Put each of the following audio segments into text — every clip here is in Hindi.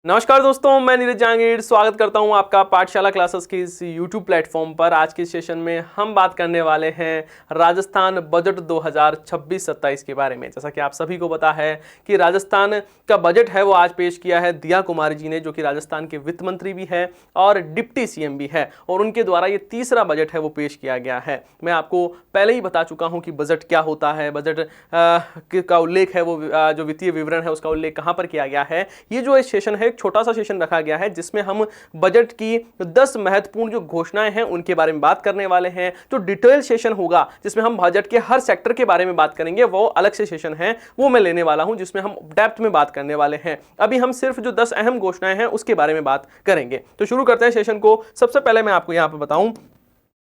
नमस्कार दोस्तों, मैं नीरज जहांगीर स्वागत करता हूं आपका पाठशाला क्लासेस के इस YouTube प्लेटफॉर्म पर। आज के सेशन में हम बात करने वाले हैं राजस्थान बजट 2026-27 के बारे में। जैसा कि आप सभी को पता है कि राजस्थान का बजट है वो आज पेश किया है दिया कुमारी जी ने, जो कि राजस्थान के वित्त मंत्री भी है और डिप्टी सीएम भी है, और उनके द्वारा ये तीसरा बजट है वो पेश किया गया है। मैं आपको पहले ही बता चुका हूँ कि बजट क्या होता है, बजट का उल्लेख है वो जो वित्तीय विवरण है उसका उल्लेख कहाँ पर किया गया है। ये जो सेशन है एक छोटा सा सेशन रखा गया है जिसमें हम बजट की 10 महत्वपूर्ण जो घोषणाएं हैं उनके बारे में बात करने वाले हैं। जो डिटेल सेशन होगा जिसमें हम बजट के हर सेक्टर के बारे में बात करेंगे, वो अलग से सेशन है, वो मैं लेने वाला हूं जिसमें हम डेप्थ में बात करने वाले हैं। अभी हम सिर्फ जो 10 अहम घोषणाएं हैं उसके बारे में बात करेंगे। तो शुरू करते हैं सेशन को। सबसे पहले मैं आपको यहां पर बताऊं,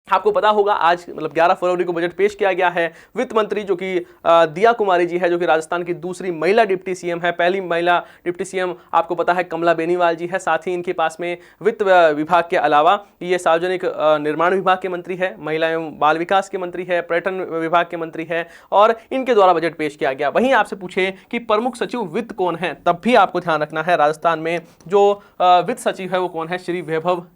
आपको पता होगा आज मतलब 11 फरवरी को बजट पेश किया गया है। वित्त मंत्री जो कि दिया कुमारी जी है, जो कि राजस्थान की दूसरी महिला डिप्टी सीएम है। पहली महिला डिप्टी सीएम आपको पता है कमला बेनीवाल जी है। साथ ही इनके पास में वित्त विभाग के अलावा ये सार्वजनिक निर्माण विभाग के मंत्री है, महिला एवं बाल विकास के मंत्री है, पर्यटन विभाग के मंत्री है, और इनके द्वारा बजट पेश किया गया। वहीं आपसे पूछे कि प्रमुख सचिव वित्त कौन है, तब भी आपको ध्यान रखना है राजस्थान में जो वित्त सचिव है वो कौन है, श्री वैभव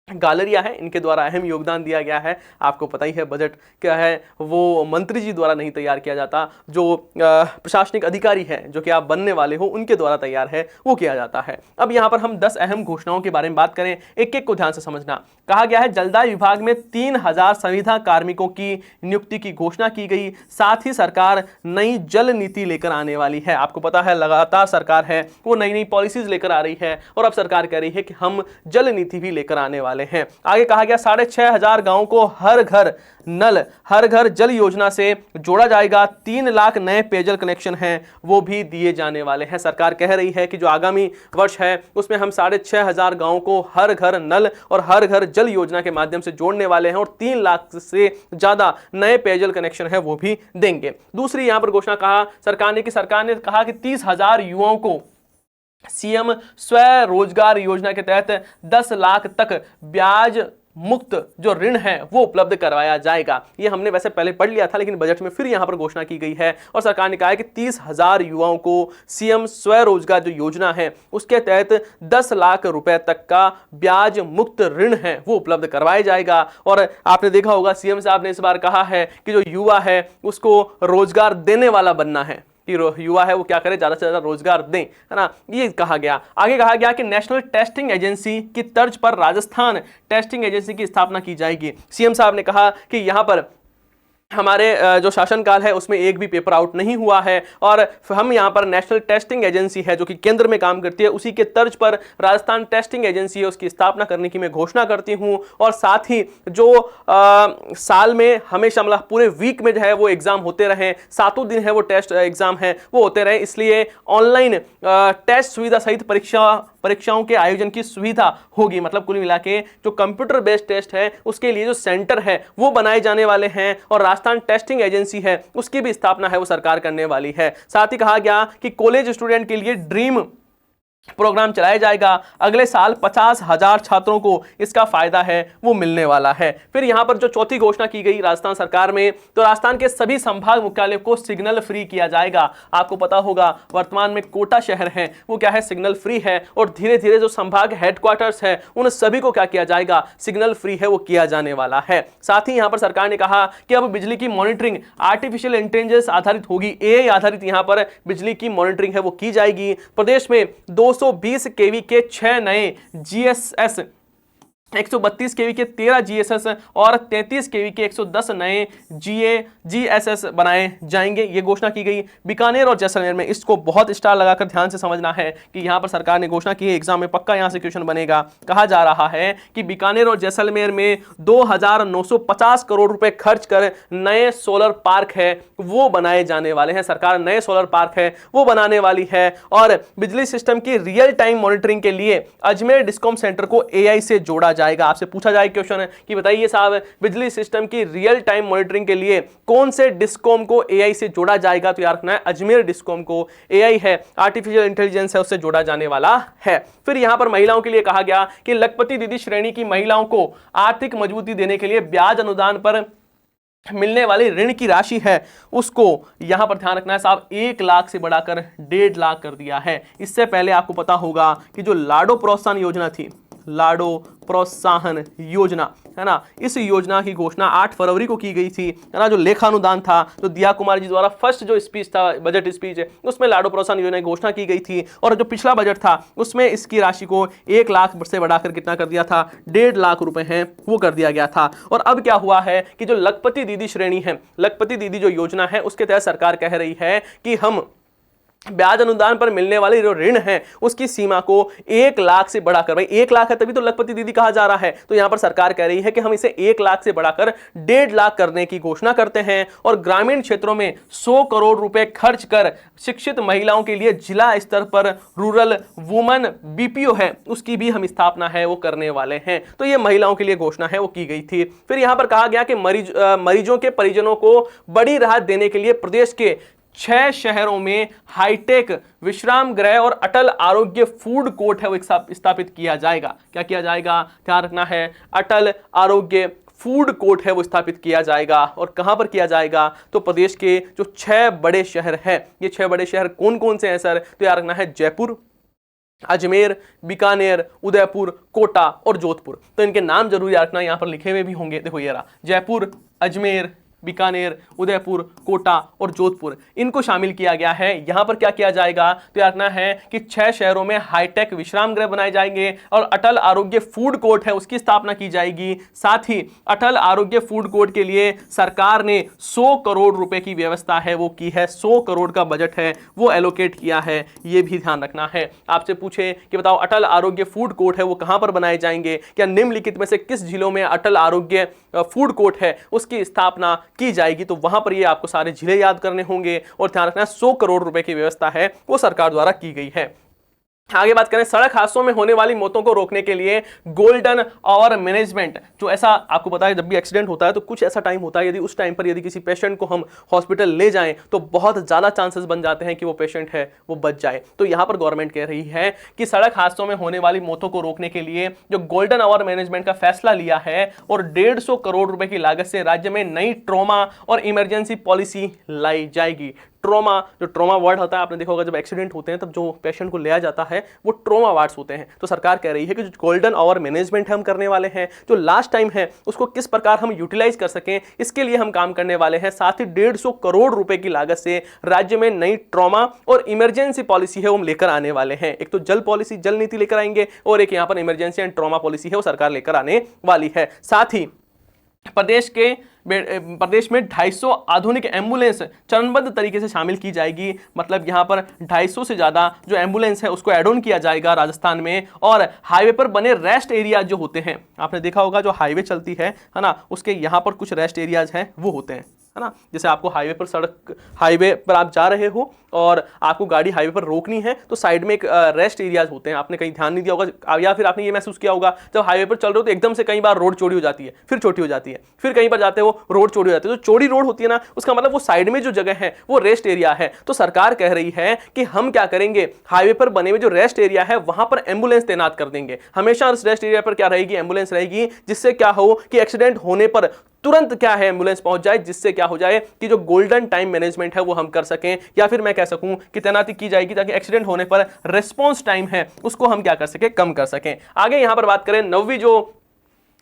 गालरिया है। इनके द्वारा अहम योगदान दिया गया है। आपको पता ही है बजट क्या है वो मंत्री जी द्वारा नहीं तैयार किया जाता, जो प्रशासनिक अधिकारी है जो कि आप बनने वाले हो उनके द्वारा तैयार है वो किया जाता है। अब यहाँ पर हम 10 अहम घोषणाओं के बारे में बात करें, एक एक को ध्यान से समझना। कहा गया है जलदाय विभाग में 3000 संविदा कार्मिकों की नियुक्ति की घोषणा की गई। साथ ही सरकार नई जल नीति लेकर आने वाली है। आपको पता है लगातार सरकार है वो नई नई पॉलिसीज लेकर आ रही है, और अब सरकार कह रही है कि हम जल नीति भी लेकर आने वाले हैं। आगे कहा गया 6500 गांवों को हर घर नल हर घर जल योजना से जोड़ा जाएगा। 3 लाख नए पेयजल कनेक्शन हैं वो भी दिए जाने वाले हैं। सरकार कह रही है कि जो आगामी वर्ष है उसमें हम 6500 गांवों को हर घर नल और हर घर जल योजना के माध्यम से जोड़ने वाले हैं, और 3 लाख से ज्यादा नए पेयजल कनेक्शन है वो भी देंगे। दूसरी यहां पर घोषणा कहा सरकार ने कहा कि 30,000 युवाओं को सीएम स्वरोजगार योजना के तहत 10 लाख तक ब्याज मुक्त जो ऋण है वो उपलब्ध करवाया जाएगा। ये हमने वैसे पहले पढ़ लिया था, लेकिन बजट में फिर यहां पर घोषणा की गई है, और सरकार ने कहा है कि 30,000 युवाओं को सीएम स्वरोजगार जो योजना है उसके तहत 10 लाख रुपए तक का ब्याज मुक्त ऋण है वो उपलब्ध करवाया जाएगा। और आपने देखा होगा सीएम साहब ने इस बार कहा है कि जो युवा है उसको रोजगार देने वाला बनना है, कि युवा है वो क्या करे, ज्यादा से ज्यादा रोजगार दें, है ना, ये कहा गया। आगे कहा गया कि नेशनल टेस्टिंग एजेंसी की तर्ज पर राजस्थान टेस्टिंग एजेंसी की स्थापना की जाएगी। सीएम साहब ने कहा कि यहां पर हमारे जो शासनकाल है उसमें एक भी पेपर आउट नहीं हुआ है, और हम यहाँ पर नेशनल टेस्टिंग एजेंसी है जो कि केंद्र में काम करती है, उसी के तर्ज पर राजस्थान टेस्टिंग एजेंसी है उसकी स्थापना करने की मैं घोषणा करती हूँ। और साथ ही जो साल में हमेशा मतलब पूरे वीक में जो है वो एग्जाम होते रहे, 7 दिन है वो टेस्ट एग्जाम है वो होते रहे, इसलिए ऑनलाइन टेस्ट सुविधा सहित परीक्षाओं के आयोजन की सुविधा होगी। मतलब कुल मिला के जो कंप्यूटर बेस्ड टेस्ट है उसके लिए जो सेंटर है वो बनाए जाने वाले हैं, और राजस्थान टेस्टिंग एजेंसी है उसकी भी स्थापना है वो सरकार करने वाली है। साथ ही कहा गया कि कॉलेज स्टूडेंट के लिए ड्रीम प्रोग्राम चलाया जाएगा। अगले साल 50,000 छात्रों को इसका फायदा है वो मिलने वाला है। फिर यहां पर जो चौथी घोषणा की गई राजस्थान सरकार में, तो राजस्थान के सभी संभाग मुख्यालय को सिग्नल फ्री किया जाएगा। आपको पता होगा वर्तमान में कोटा शहर है वो क्या है, सिग्नल फ्री है, और धीरे धीरे जो संभाग हेडक्वार्टर्स है उन सभी को क्या किया जाएगा, सिग्नल फ्री है वो किया जाने वाला है। साथ ही यहां पर सरकार ने कहा कि अब बिजली की मॉनिटरिंग आर्टिफिशियल इंटेलिजेंस आधारित होगी, एआई आधारित यहां पर बिजली की मॉनिटरिंग है वो की जाएगी। प्रदेश में 220 केवी के 6 नए जीएसएस, 132 केवी के 13 जीएसएस और 33 केवी के 110 नए जीएसएस बनाए जाएंगे, ये घोषणा की गई। बीकानेर और जैसलमेर में, इसको बहुत स्टार लगाकर ध्यान से समझना है कि यहां पर सरकार ने घोषणा की है, एग्जाम में पक्का यहां से क्वेश्चन बनेगा। कहा जा रहा है कि बीकानेर और जैसलमेर में 2950 करोड़ रुपए खर्च कर नए सोलर पार्क है वो बनाए जाने वाले हैं। सरकार नए सोलर पार्क है वो बनाने वाली है, और बिजली सिस्टम की रियल टाइम मॉनिटरिंग के लिए अजमेर डिस्कॉम सेंटर को एआई से जोड़ा जाएगा। आपसे पूछा जाए क्वेश्चन कि बताइए साहब बिजली सिस्टम की रियल टाइम मॉनिटरिंग के लिए कौन से डिस्कॉम को एआई से जोड़ा जाएगा, तो याद रखना है अजमेर डिस्कॉम को एआई है, आर्टिफिशियल इंटेलिजेंस है, उससे जोड़ा जाने वाला है। फिर यहां पर महिलाओं के लिए कहा गया कि लखपति दीदी श्रेणी की महिलाओं को आर्थिक मजबूती देने के लिए ब्याज अनुदान पर मिलने वाली ऋण की राशि है उसको यहां पर ध्यान रखना है साहब 1 लाख से बढ़ाकर 1.5 लाख कर दिया है। इससे पहले आपको पता होगा कि जो लाडो प्रोत्साहन योजना थी, लाडो प्रोत्साहन योजना है ना, इस योजना की घोषणा 8 फरवरी को की गई थी, है ना। जो लेखानुदान था, जो दिया कुमार जी द्वारा फर्स्ट जो स्पीच था, बजट स्पीच है, उसमें लाडो प्रोत्साहन योजना की घोषणा की गई थी। और जो पिछला बजट था उसमें इसकी राशि को 1 लाख से बढ़ाकर कितना कर दिया था, 1.5 लाख रुपए हैं वो कर दिया गया था। और अब क्या हुआ है कि जो लखपति दीदी श्रेणी है, लखपति दीदी जो योजना है, उसके तहत सरकार कह रही है कि हम ब्याज अनुदान पर मिलने वाली जो ऋण है उसकी सीमा को 1 लाख से बढ़ाकर, भाई 1 लाख है तभी तो लखपति दीदी कहा जा रहा है, तो यहां पर सरकार कह रही है कि हम इसे 1 लाख से बढ़ाकर 1.5 लाख करने की घोषणा करते हैं। और ग्रामीण क्षेत्रों में 100 करोड़ रुपए खर्च कर शिक्षित महिलाओं के लिए जिला स्तर पर रूरल वुमन बीपीओ है उसकी भी हम स्थापना है वो करने वाले हैं। तो ये महिलाओं के लिए घोषणा है वो की गई थी। फिर यहां पर कहा गया कि मरीजों के परिजनों को बड़ी राहत देने के लिए प्रदेश के 6 शहरों में हाईटेक विश्राम गृह और अटल आरोग्य फूड कोर्ट है वो स्थापित किया जाएगा। क्या किया जाएगा, ध्यान रखना है, अटल आरोग्य फूड कोर्ट है वो स्थापित किया जाएगा। और कहां पर किया जाएगा, तो प्रदेश के जो 6 बड़े शहर हैं, ये 6 बड़े शहर कौन कौन से हैं सर, तो याद रखना है जयपुर, अजमेर, बीकानेर, उदयपुर, कोटा और जोधपुर। तो इनके नाम जरूर याद रखना, यहां पर लिखे हुए भी होंगे, देखो ये रहा, जयपुर, अजमेर, बीकानेर, उदयपुर, कोटा और जोधपुर, इनको शामिल किया गया है। यहां पर क्या किया जाएगा, तो याद रखना है कि 6 शहरों में हाईटेक विश्राम गृह बनाए जाएंगे और अटल आरोग्य फूड कोर्ट है उसकी स्थापना की जाएगी। साथ ही अटल आरोग्य फूड कोर्ट के लिए सरकार ने 100 करोड़ रुपए की व्यवस्था है वो की है, 100 करोड़ का बजट है वो एलोकेट किया है, ये भी ध्यान रखना है। आपसे पूछे कि बताओ अटल आरोग्य फूड कोर्ट है वो कहां पर बनाए जाएंगे, क्या निम्नलिखित में से किस जिलों में अटल आरोग्य फूड कोर्ट है उसकी स्थापना की जाएगी, तो वहां पर ये आपको सारे जिले याद करने होंगे। और ध्यान रखना 100 करोड़ रुपए की व्यवस्था है वो सरकार द्वारा की गई है। आगे बात करें, सड़क हादसों में होने वाली मौतों को रोकने के लिए गोल्डन आवर मैनेजमेंट, जो ऐसा आपको पता है जब भी एक्सीडेंट होता है तो कुछ ऐसा टाइम होता है, यदि उस टाइम पर यदि किसी पेशेंट को हम हॉस्पिटल ले जाएं तो बहुत ज्यादा चांसेस बन जाते हैं कि वो पेशेंट है वो बच जाए। तो यहां पर गवर्नमेंट कह रही है कि सड़क हादसों में होने वाली मौतों को रोकने के लिए जो गोल्डन आवर मैनेजमेंट का फैसला लिया है और 150 करोड़ रुपए की लागत से राज्य में नई ट्रॉमा और इमरजेंसी पॉलिसी लाई जाएगी। ट्रॉमा, जो ट्रॉमा वार्ड होता है, आपने देखा होगा जब एक्सीडेंट होते हैं तब जो पेशेंट को लिया जाता है वो ट्रॉमा वार्ड्स होते हैं। तो सरकार कह रही है कि जो गोल्डन आवर मैनेजमेंट हम करने वाले हैं, जो लास्ट टाइम है उसको किस प्रकार हम यूटिलाइज कर सकें, इसके लिए हम काम करने वाले हैं। साथ ही 150 करोड़ रुपए की लागत से राज्य में नई ट्रॉमा और इमरजेंसी पॉलिसी है वो हम लेकर आने वाले हैं। एक तो जल पॉलिसी, जल नीति लेकर आएंगे और एक यहां पर इमरजेंसी एंड ट्रॉमा पॉलिसी है वो सरकार लेकर आने वाली है। साथ ही प्रदेश में 250 आधुनिक एम्बुलेंस चरणबद्ध तरीके से शामिल की जाएगी। मतलब यहां पर 250 से ज्यादा जो एम्बुलेंस है उसको एड ऑन किया जाएगा राजस्थान में। और हाईवे पर बने रेस्ट एरिया जो होते हैं, आपने देखा होगा जो हाईवे चलती है ना, उसके यहां पर कुछ रेस्ट एरियाज हैं वो होते हैं, है ना। जैसे आपको हाईवे पर आप जा रहे हो और आपको गाड़ी हाईवे पर रोकनी है तो साइड में एक रेस्ट एरियाज होते हैं, आपने कहीं ध्यान नहीं दिया होगा या फिर आपने ये महसूस किया होगा जब हाईवे पर चल रहे हो तो एकदम से कई बार रोड चौड़ी हो जाती है, फिर छोटी हो जाती है, फिर कहीं पर जाते हो रोड चौड़ी हो जाती है। तो चौड़ी रोड होती है ना, उसका मतलब वो साइड में जो जगह है वो रेस्ट एरिया है। तो सरकार कह रही है कि हम क्या करेंगे, हाईवे पर बने हुए जो रेस्ट एरिया है वहां पर एम्बुलेंस तैनात कर देंगे। हमेशा उस रेस्ट एरिया पर क्या रहेगी, एम्बुलेंस रहेगी, जिससे क्या हो कि एक्सीडेंट होने पर तुरंत क्या है एम्बुलेंस पहुंच जाए, जिससे क्या हो जाए कि जो गोल्डन टाइम मैनेजमेंट है वो हम कर सकें, या फिर मैं कह सकूं कि तैनाती की जाएगी ताकि एक्सीडेंट होने पर रिस्पांस टाइम है उसको हम क्या कर सकें, कम कर सकें। आगे यहां पर बात करें 9वीं जो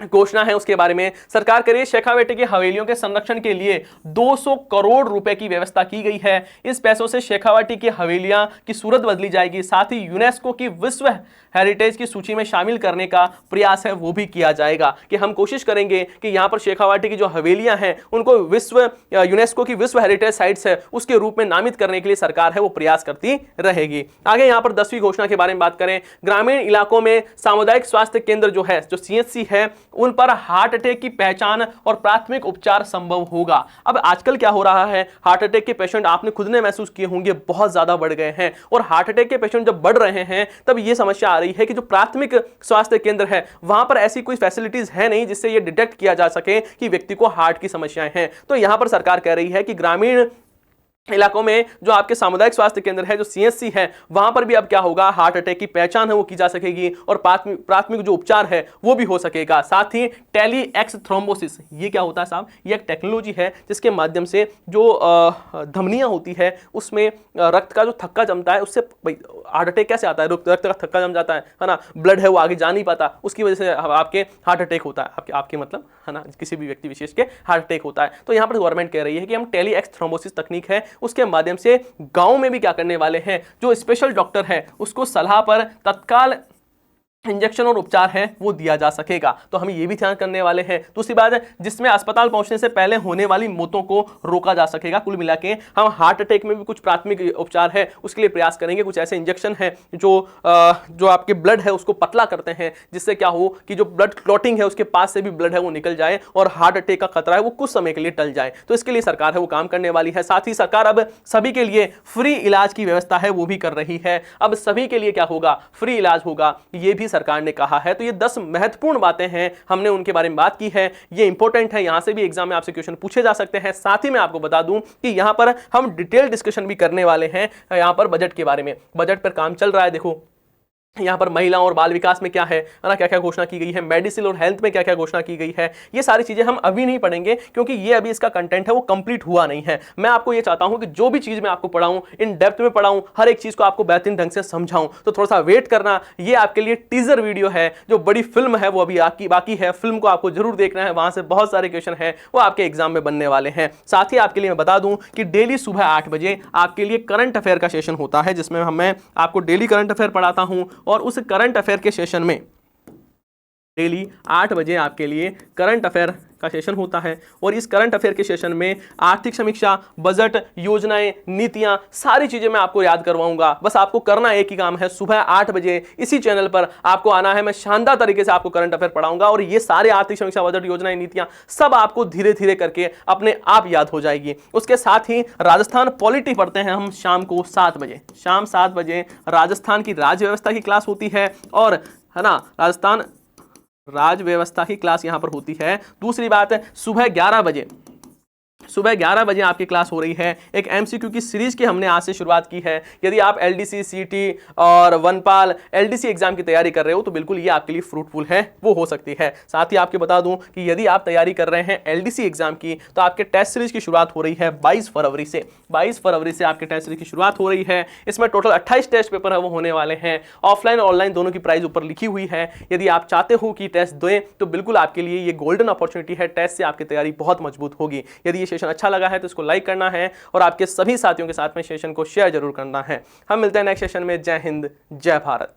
घोषणा है उसके बारे में, सरकार कह रही है शेखावाटी की हवेलियों के संरक्षण के लिए 200 करोड़ रुपए की व्यवस्था की गई है। इस पैसों से शेखावाटी की हवेलियां की सूरत बदली जाएगी। साथ ही यूनेस्को की विश्व हेरिटेज की सूची में शामिल करने का प्रयास है वो भी किया जाएगा कि हम कोशिश करेंगे कि यहां पर शेखावाटी की जो हवेलियां हैं उनको यूनेस्को की विश्व हेरिटेज साइट्स है उसके रूप में नामित करने के लिए सरकार है वो प्रयास करती रहेगी। आगे यहां पर 10वीं घोषणा के बारे में बात करें, ग्रामीण इलाकों में सामुदायिक स्वास्थ्य केंद्र जो है, जो CHC है, उन पर हार्ट अटैक की पहचान और प्राथमिक उपचार संभव होगा। अब आजकल क्या हो रहा है, हार्ट अटैक के पेशेंट आपने खुद ने महसूस किए होंगे बहुत ज्यादा बढ़ गए हैं, और हार्ट अटैक के पेशेंट जब बढ़ रहे हैं तब यह समस्या आ रही है कि जो प्राथमिक स्वास्थ्य केंद्र है वहां पर ऐसी कोई फैसिलिटीज है नहीं जिससे यह डिटेक्ट किया जा सके कि व्यक्ति को हार्ट की समस्याएं हैं। तो यहां पर सरकार कह रही है कि ग्रामीण इलाकों में जो आपके सामुदायिक स्वास्थ्य केंद्र है, जो सीएचसी है, वहां पर भी अब क्या होगा, हार्ट अटैक की पहचान है वो की जा सकेगी और प्राथमिक जो उपचार है वो भी हो सकेगा। साथ ही टेली एक्स थ्रोम्बोसिस, ये क्या होता है साहब, ये एक टेक्नोलॉजी है जिसके माध्यम से जो धमनियां होती है उसमें रक्त का जो थक्का जमता है, उससे हार्ट अटैक कैसे आता है, रक्त का थक्का जम जाता है ना, ब्लड है वो आगे जा नहीं पाता, उसकी वजह से आपके हार्ट अटैक होता है, आपके मतलब है ना, किसी भी व्यक्ति विशेष के हार्ट अटैक होता है। तो यहाँ पर गवर्नमेंट कह रही है कि हम टेली एक्स थ्रोम्बोसिस तकनीक है उसके माध्यम से गांव में भी क्या करने वाले हैं, जो स्पेशल डॉक्टर है उसको सलाह पर तत्काल इंजेक्शन और उपचार है वो दिया जा सकेगा। तो हम ये भी ध्यान करने वाले हैं। दूसरी बात, जिसमें अस्पताल पहुंचने से पहले होने वाली मौतों को रोका जा सकेगा। कुल मिला के हम हार्ट अटैक में भी कुछ प्राथमिक उपचार है उसके लिए प्रयास करेंगे। कुछ ऐसे इंजेक्शन है जो आपके ब्लड है उसको पतला करते हैं, जिससे क्या हो कि जो ब्लड क्लॉटिंग है उसके पास से भी ब्लड है वो निकल जाए और हार्ट अटैक का खतरा है वो कुछ समय के लिए टल जाए। तो इसके लिए सरकार है वो काम करने वाली है। साथ ही सरकार अब सभी के लिए फ्री इलाज की व्यवस्था है वो भी कर रही है। अब सभी के लिए क्या होगा, फ्री इलाज होगा, ये भी सरकार ने कहा है। तो ये 10 महत्वपूर्ण बातें हैं, हमने उनके बारे में बात की है, ये इंपॉर्टेंट है, यहां से भी एग्जाम में आपसे क्वेश्चन पूछे जा सकते हैं। साथ ही मैं आपको बता दूं कि यहां पर हम डिटेल डिस्कशन भी करने वाले हैं यहां पर बजट के बारे में। बजट पर काम चल रहा है, देखो यहाँ पर महिला और बाल विकास में क्या है ना, क्या क्या घोषणा की गई है, मेडिसिन और हेल्थ में क्या क्या घोषणा की गई है, ये सारी चीजें हम अभी नहीं पढ़ेंगे क्योंकि ये अभी इसका कंटेंट है वो कंप्लीट हुआ नहीं है। मैं आपको ये चाहता हूं कि जो भी चीज मैं आपको पढ़ाऊं इन डेप्थ में पढ़ाऊं, हर एक चीज को आपको बेहतरीन ढंग से समझाऊं। तो थोड़ा सा वेट करना, ये आपके लिए टीजर वीडियो है, जो बड़ी फिल्म है वो अभी आपकी बाकी है, फिल्म को आपको जरूर देखना है, वहां से बहुत सारे क्वेश्चन है वो आपके एग्जाम में बनने वाले हैं। साथ ही आपके लिए मैं बता दूं कि डेली सुबह 8 बजे आपके लिए करंट अफेयर का सेशन होता है, जिसमें मैं आपको डेली करंट अफेयर पढ़ाता हूं और उस करंट अफेयर के सेशन में डेली 8 बजे आपके लिए करंट अफेयर का सेशन होता है और इस करंट अफेयर के सेशन में आर्थिक समीक्षा, बजट, योजनाएं, नीतियां, सारी चीजें मैं आपको याद करवाऊंगा। बस आपको करना एक ही काम है, सुबह 8 बजे इसी चैनल पर आपको आना है। मैं शानदार तरीके से आपको करंट अफेयर पढ़ाऊंगा और ये सारे आर्थिक समीक्षा, बजट, योजनाएं, नीतियां सब आपको धीरे धीरे करके अपने आप याद हो जाएगी। उसके साथ ही राजस्थान पॉलिटी पढ़ते हैं हम शाम को 7 बजे, शाम 7 बजे राजस्थान की राज्य व्यवस्था की क्लास होती है और है ना, राजस्थान राज व्यवस्था की क्लास यहां पर होती है। दूसरी बात है, सुबह 11 बजे आपकी क्लास हो रही है। एक एमसीक्यू की सीरीज की हमने आज से शुरुआत की है। यदि आप एलडीसी, सीटी और वनपाल एलडीसी एग्जाम की तैयारी कर रहे हो तो बिल्कुल ये आपके लिए फ्रूटफुल है, वो हो सकती है। साथ ही आपको बता दूं कि यदि आप तैयारी कर रहे हैं एलडीसी एग्जाम की तो आपके टेस्ट सीरीज की शुरुआत हो रही है 22 फरवरी से। 22 फरवरी से आपके टेस्ट सीरीज की शुरुआत हो रही है। इसमें टोटल 28 टेस्ट पेपर है वो होने वाले हैं। ऑफलाइन और ऑनलाइन दोनों की प्राइस ऊपर लिखी हुई है। यदि आप चाहते हो कि टेस्ट दें तो बिल्कुल आपके लिए ये गोल्डन अपॉर्चुनिटी है। टेस्ट से आपकी तैयारी बहुत मजबूत होगी। यदि ये सेशन अच्छा लगा है तो इसको लाइक करना है और आपके सभी साथियों के साथ में सेशन को शेयर जरूर करना है। हम मिलते हैं नेक्स्ट सेशन में। जय हिंद, जय भारत।